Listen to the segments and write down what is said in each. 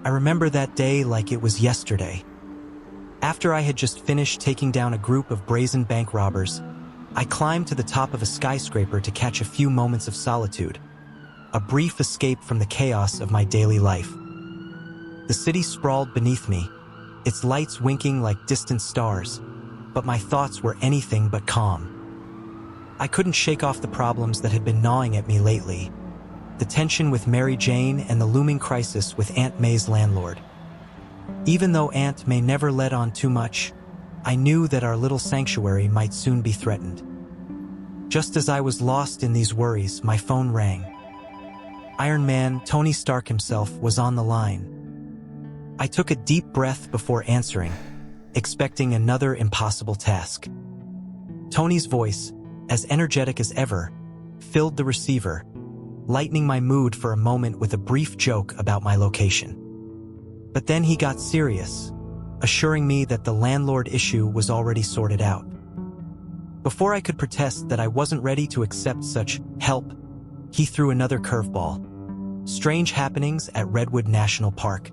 I remember that day like it was yesterday. After I had just finished taking down a group of brazen bank robbers, I climbed to the top of a skyscraper to catch a few moments of solitude, a brief escape from the chaos of my daily life. The city sprawled beneath me, its lights winking like distant stars, but my thoughts were anything but calm. I couldn't shake off the problems that had been gnawing at me lately, the tension with Mary Jane and the looming crisis with Aunt May's landlord. Even though Aunt May never let on too much, I knew that our little sanctuary might soon be threatened. Just as I was lost in these worries, my phone rang. Iron Man, Tony Stark himself, was on the line. I took a deep breath before answering, expecting another impossible task. Tony's voice, as energetic as ever, filled the receiver, lightening my mood for a moment with a brief joke about my location. But then he got serious, assuring me that the landlord issue was already sorted out. Before I could protest that I wasn't ready to accept such help, he threw another curveball. Strange happenings at Redwood National Park.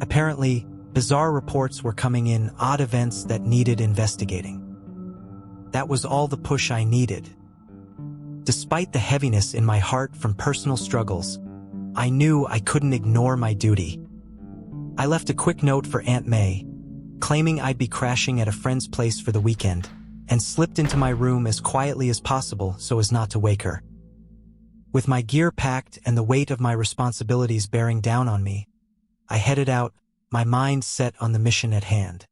Apparently, bizarre reports were coming in, odd events that needed investigating. That was all the push I needed. Despite the heaviness in my heart from personal struggles, I knew I couldn't ignore my duty. I left a quick note for Aunt May, claiming I'd be crashing at a friend's place for the weekend, and slipped into my room as quietly as possible so as not to wake her. With my gear packed and the weight of my responsibilities bearing down on me, I headed out, my mind set on the mission at hand.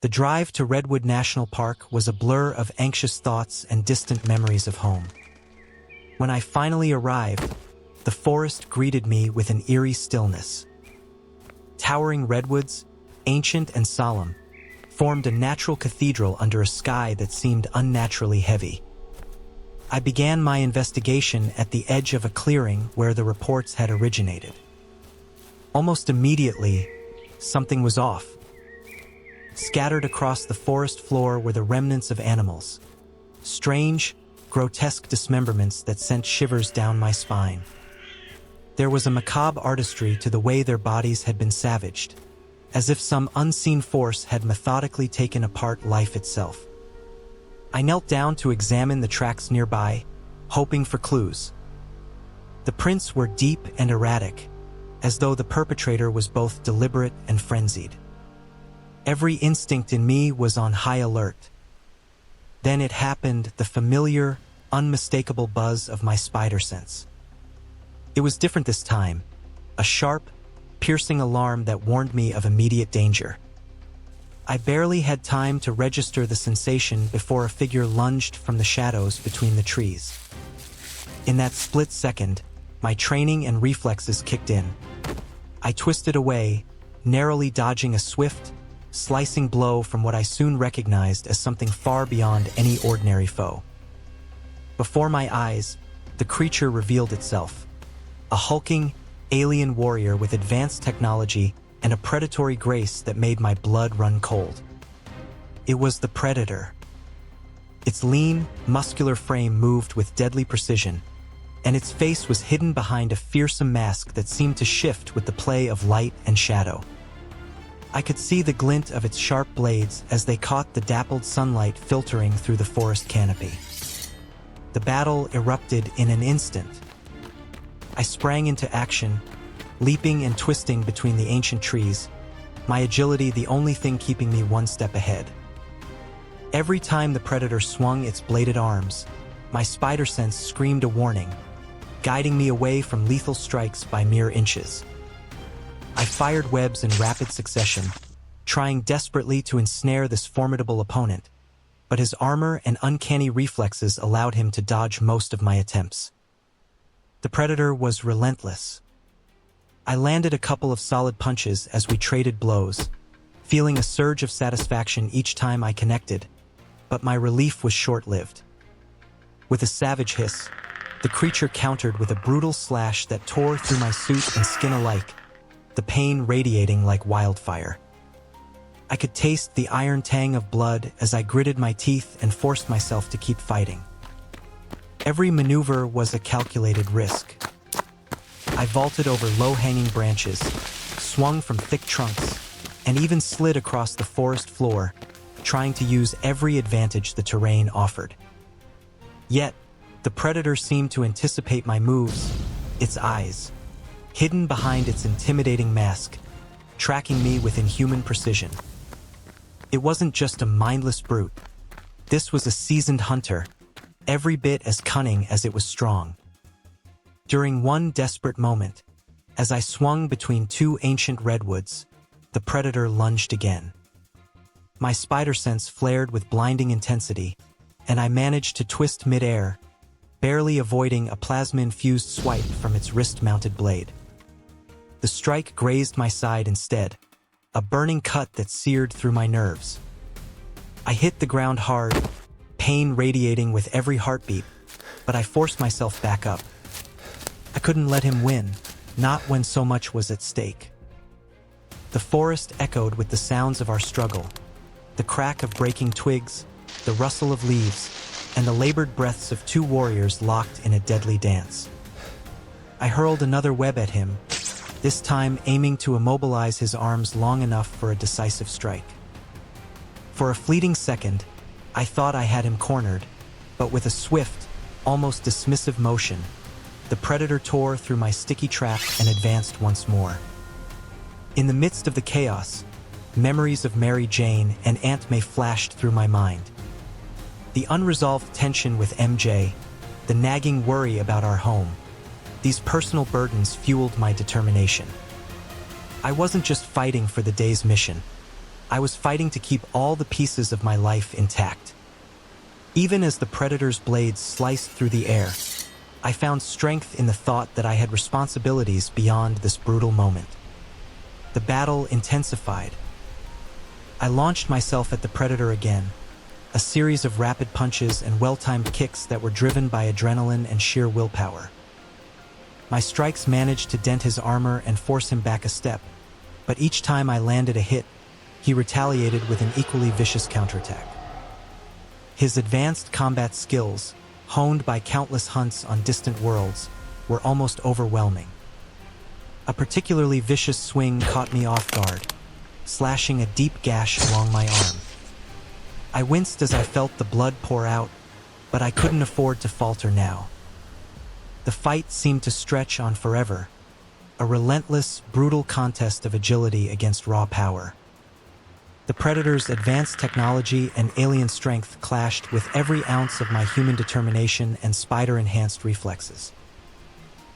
The drive to Redwood National Park was a blur of anxious thoughts and distant memories of home. When I finally arrived, the forest greeted me with an eerie stillness. Towering redwoods, ancient and solemn, formed a natural cathedral under a sky that seemed unnaturally heavy. I began my investigation at the edge of a clearing where the reports had originated. Almost immediately, something was off. Scattered across the forest floor were the remnants of animals, strange, grotesque dismemberments that sent shivers down my spine. There was a macabre artistry to the way their bodies had been savaged, as if some unseen force had methodically taken apart life itself. I knelt down to examine the tracks nearby, hoping for clues. The prints were deep and erratic, as though the perpetrator was both deliberate and frenzied. Every instinct in me was on high alert. Then it happened, the familiar, unmistakable buzz of my spider sense. It was different this time, a sharp, piercing alarm that warned me of immediate danger. I barely had time to register the sensation before a figure lunged from the shadows between the trees. In that split second, my training and reflexes kicked in. I twisted away, narrowly dodging a swift, slicing blow from what I soon recognized as something far beyond any ordinary foe. Before my eyes, the creature revealed itself, a hulking, alien warrior with advanced technology and a predatory grace that made my blood run cold. It was the Predator. Its lean, muscular frame moved with deadly precision, and its face was hidden behind a fearsome mask that seemed to shift with the play of light and shadow. I could see the glint of its sharp blades as they caught the dappled sunlight filtering through the forest canopy. The battle erupted in an instant. I sprang into action, leaping and twisting between the ancient trees, my agility the only thing keeping me one step ahead. Every time the predator swung its bladed arms, my spider sense screamed a warning, guiding me away from lethal strikes by mere inches. I fired webs in rapid succession, trying desperately to ensnare this formidable opponent, but his armor and uncanny reflexes allowed him to dodge most of my attempts. The predator was relentless. I landed a couple of solid punches as we traded blows, feeling a surge of satisfaction each time I connected, but my relief was short-lived. With a savage hiss, the creature countered with a brutal slash that tore through my suit and skin alike, the pain radiating like wildfire. I could taste the iron tang of blood as I gritted my teeth and forced myself to keep fighting. Every maneuver was a calculated risk. I vaulted over low-hanging branches, swung from thick trunks, and even slid across the forest floor, trying to use every advantage the terrain offered. Yet, the predator seemed to anticipate my moves, its eyes, hidden behind its intimidating mask, tracking me with inhuman precision. It wasn't just a mindless brute. This was a seasoned hunter, every bit as cunning as it was strong. During one desperate moment, as I swung between two ancient redwoods, the predator lunged again. My spider sense flared with blinding intensity, and I managed to twist mid-air, barely avoiding a plasma-infused swipe from its wrist-mounted blade. The strike grazed my side instead, a burning cut that seared through my nerves. I hit the ground hard, pain radiating with every heartbeat, but I forced myself back up. I couldn't let him win, not when so much was at stake. The forest echoed with the sounds of our struggle, the crack of breaking twigs, the rustle of leaves, and the labored breaths of two warriors locked in a deadly dance. I hurled another web at him, this time aiming to immobilize his arms long enough for a decisive strike. For a fleeting second, I thought I had him cornered, but with a swift, almost dismissive motion, the predator tore through my sticky trap and advanced once more. In the midst of the chaos, memories of Mary Jane and Aunt May flashed through my mind. The unresolved tension with MJ, the nagging worry about our home, these personal burdens fueled my determination. I wasn't just fighting for the day's mission. I was fighting to keep all the pieces of my life intact. Even as the predator's blades sliced through the air, I found strength in the thought that I had responsibilities beyond this brutal moment. The battle intensified. I launched myself at the predator again, a series of rapid punches and well-timed kicks that were driven by adrenaline and sheer willpower. My strikes managed to dent his armor and force him back a step, but each time I landed a hit, he retaliated with an equally vicious counterattack. His advanced combat skills, honed by countless hunts on distant worlds, were almost overwhelming. A particularly vicious swing caught me off guard, slashing a deep gash along my arm. I winced as I felt the blood pour out, but I couldn't afford to falter now. The fight seemed to stretch on forever, a relentless, brutal contest of agility against raw power. The predator's advanced technology and alien strength clashed with every ounce of my human determination and spider-enhanced reflexes.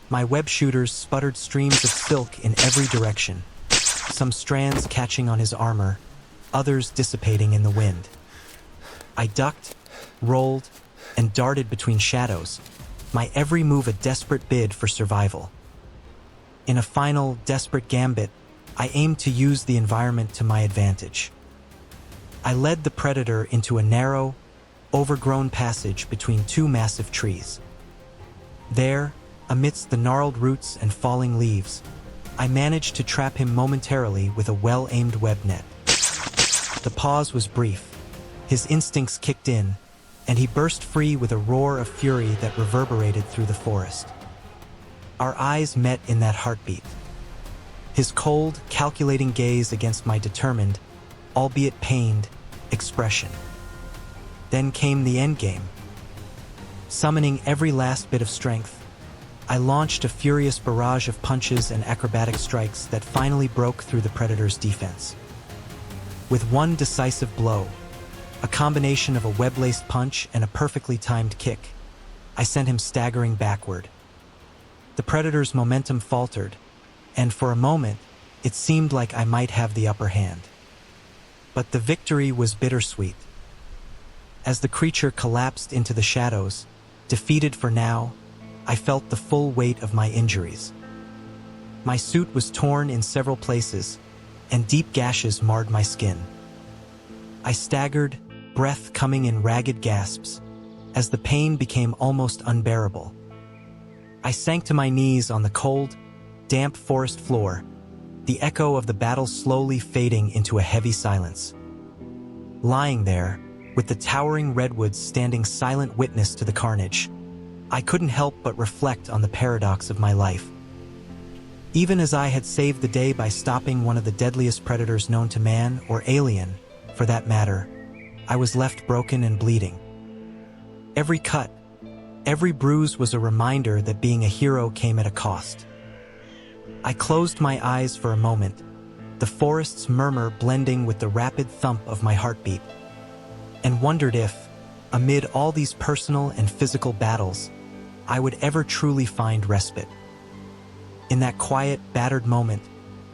My web shooters sputtered streams of silk in every direction, some strands catching on his armor, others dissipating in the wind. I ducked, rolled, and darted between shadows, my every move a desperate bid for survival. In a final, desperate gambit, I aimed to use the environment to my advantage. I led the predator into a narrow, overgrown passage between two massive trees. There, amidst the gnarled roots and falling leaves, I managed to trap him momentarily with a well-aimed web net. The pause was brief. His instincts kicked in, and he burst free with a roar of fury that reverberated through the forest. Our eyes met in that heartbeat. His cold, calculating gaze against my determined, albeit pained, expression. Then came the endgame. Summoning every last bit of strength, I launched a furious barrage of punches and acrobatic strikes that finally broke through the predator's defense. With one decisive blow, a combination of a web-laced punch and a perfectly timed kick, I sent him staggering backward. The predator's momentum faltered, and for a moment, it seemed like I might have the upper hand. But the victory was bittersweet. As the creature collapsed into the shadows, defeated for now, I felt the full weight of my injuries. My suit was torn in several places, and deep gashes marred my skin. I staggered, breath coming in ragged gasps, as the pain became almost unbearable. I sank to my knees on the cold, damp forest floor, the echo of the battle slowly fading into a heavy silence. Lying there, with the towering redwoods standing silent witness to the carnage, I couldn't help but reflect on the paradox of my life. Even as I had saved the day by stopping one of the deadliest predators known to man, or alien, for that matter, I was left broken and bleeding. Every cut, every bruise was a reminder that being a hero came at a cost. I closed my eyes for a moment, the forest's murmur blending with the rapid thump of my heartbeat, and wondered if, amid all these personal and physical battles, I would ever truly find respite. In that quiet, battered moment,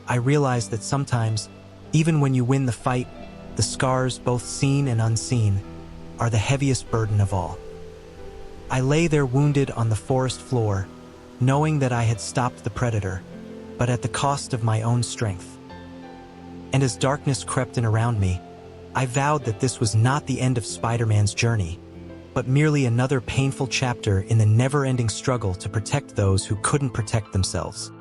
I realized that sometimes, even when you win the fight, the scars, both seen and unseen, are the heaviest burden of all. I lay there wounded on the forest floor, knowing that I had stopped the predator, but at the cost of my own strength. And as darkness crept in around me, I vowed that this was not the end of Spider-Man's journey, but merely another painful chapter in the never-ending struggle to protect those who couldn't protect themselves.